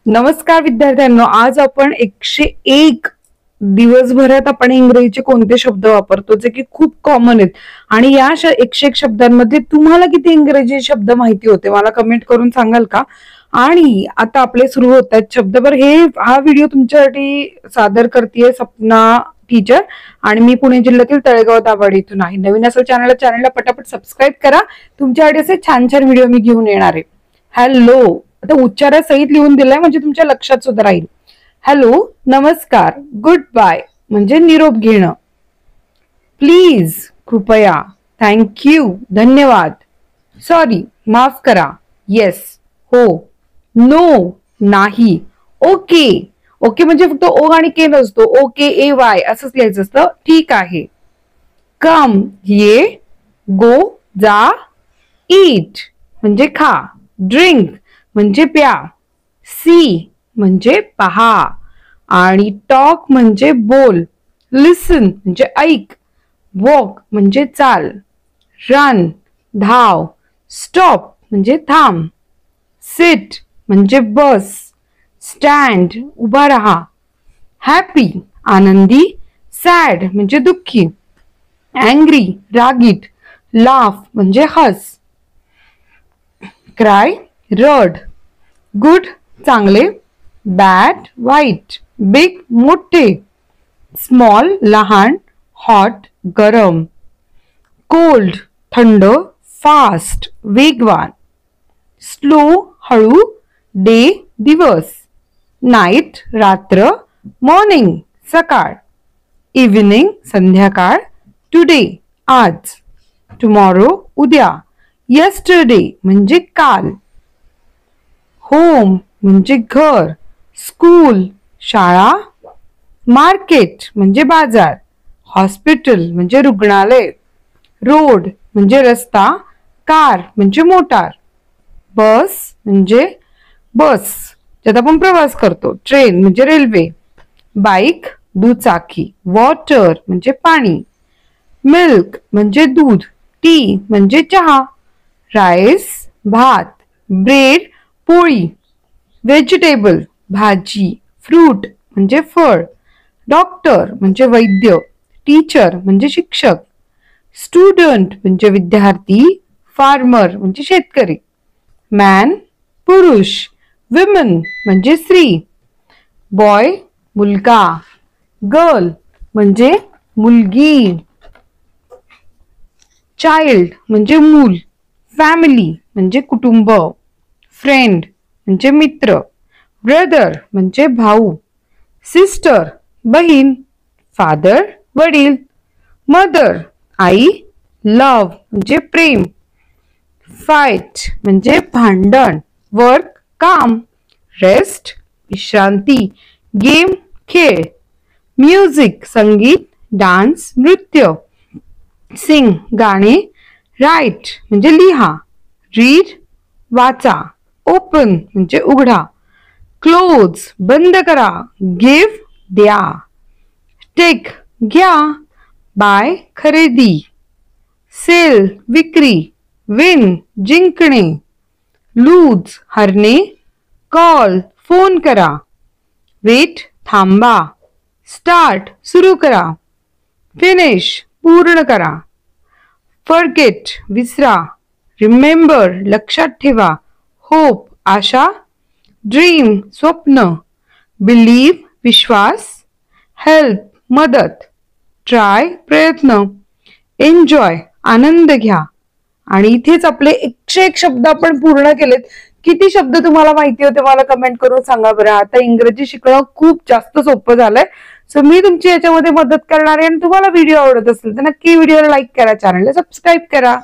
नमस्कार विद्यार्थ्यांनो, आज आपण 101 दिवसभरात आपण इंग्रजीचे कोणते शब्द वापरतो जे की खूप कॉमन आहेत आणि या 101 शब्दांमध्ये तुम्हाला किती इंग्रजी शब्द माहिती होते मला कमेंट करून सांगाल का? आणि आता आपले सुरू होत आहेत शब्दभर. हा व्हिडिओ तुमच्यासाठी सादर करतेय सपना टीचर आणि मी पुणे जिल्ह्यातील तळेगाव दाभाडे इथून आहे. नवीन असेल चॅनलला पटापट सबस्क्राईब करा. तुमच्यासाठी असे छान छान व्हिडिओ मी घेऊन येणार आहे. हॅलो आता उच्चारासहित लिहून दिलाय म्हणजे तुमच्या लक्षात सुद्धा राहील. हॅलो, नमस्कार, गुड बाय म्हणजे निरोप घेणं. प्लीज कृपया, थँक्यू धन्यवाद, सॉरी माफ करा, येस हो, नो नाही, ओके. ओके म्हणजे फक्त ओ आणि के नसतो, ओके ए वाय असंच लिहायचं असतं. ठीक आहे. कम ये, गो जा, ईट म्हणजे खा, ड्रिंक म्हणजे प्या, सी म्हणजे पहा आणि टॉक म्हणजे बोल, लिसन म्हणजे ऐक, वॉक म्हणजे चाल, रन धाव, स्टॉप म्हणजे थांब, सिट म्हणजे बस, स्टँड उभा राहा, हॅपी आनंदी, सॅड म्हणजे दुःखी, अँग्री रागीट, लाफ म्हणजे हस, क्राय रड, गुड चांगले, बॅड वाईट, बिग मोठे, स्मॉल लहान, हॉट गरम, कोल्ड थंड, फास्ट वेगवान, स्लो हळू, डे दिवस, नाईट रात्र, मॉर्निंग सकाळ, इव्हनिंग संध्याकाळ, टुडे आज, टुमॉरो उद्या, येस्टरडे म्हणजे काल, होम म्हणजे घर, स्कूल शाळा, मार्केट म्हणजे बाजार, हॉस्पिटल म्हणजे रुग्णालय, रोड म्हणजे रस्ता, कार म्हणजे मोटार, बस म्हणजे बस ज्यात आपण प्रवास करतो, ट्रेन म्हणजे रेल्वे, बाईक दुचाकी, वॉटर म्हणजे पाणी, मिल्क म्हणजे दूध, टी म्हणजे चहा, राईस भात, ब्रेड पोळी, व्हेजिटेबल भाजी, फ्रूट म्हणजे फळ, डॉक्टर म्हणजे वैद्य, टीचर म्हणजे शिक्षक, स्टुडंट म्हणजे विद्यार्थी, फार्मर म्हणजे शेतकरी, मॅन पुरुष, विमन म्हणजे स्त्री, बॉय मुलगा, गर्ल म्हणजे मुलगी, चाइल्ड म्हणजे मूल, फॅमिली म्हणजे कुटुंब, फ्रेंड म्हणजे मित्र, ब्रदर म्हणजे भाऊ, सिस्टर बहीण, फादर वडील, मदर आई, लव्ह म्हणजे प्रेम, फाईट म्हणजे भांडण, वर्क काम, रेस्ट विश्रांती, गेम खेळ, म्युझिक संगीत, डान्स नृत्य, सिंग गाणे, राईट म्हणजे लिहा, रीड वाचा, ओपन म्हणजे उघडा, क्लोज बंद करा, गिव्ह द्या, टेक घ्या, बाय खरेदी, सेल विक्री, विन जिंकणे, लूज हरणे, कॉल फोन करा, वेट थांबा, स्टार्ट सुरू करा, फिनिश पूर्ण करा, फॉरगेट विसरा, रिमेंबर लक्षात ठेवा, होप आशा, ड्रीम स्वप्न, बिलीव विश्वास, हेल्प मदत, ट्राय प्रयत्न, एन्जॉय आनंद घ्या. आणि इथेच आपले 101 शब्द आपण पूर्ण केलेत. किती शब्द तुम्हाला माहिती होते मला कमेंट करून सांगा बरं. आता इंग्रजी शिकणं खूप जास्त सोपं झालंय. सो मी तुमची याच्यामध्ये मदत करणार आहे आणि तुम्हाला व्हिडिओ आवडत असेल तर नक्की व्हिडिओला लाईक करा, चॅनलला सबस्क्राईब करा.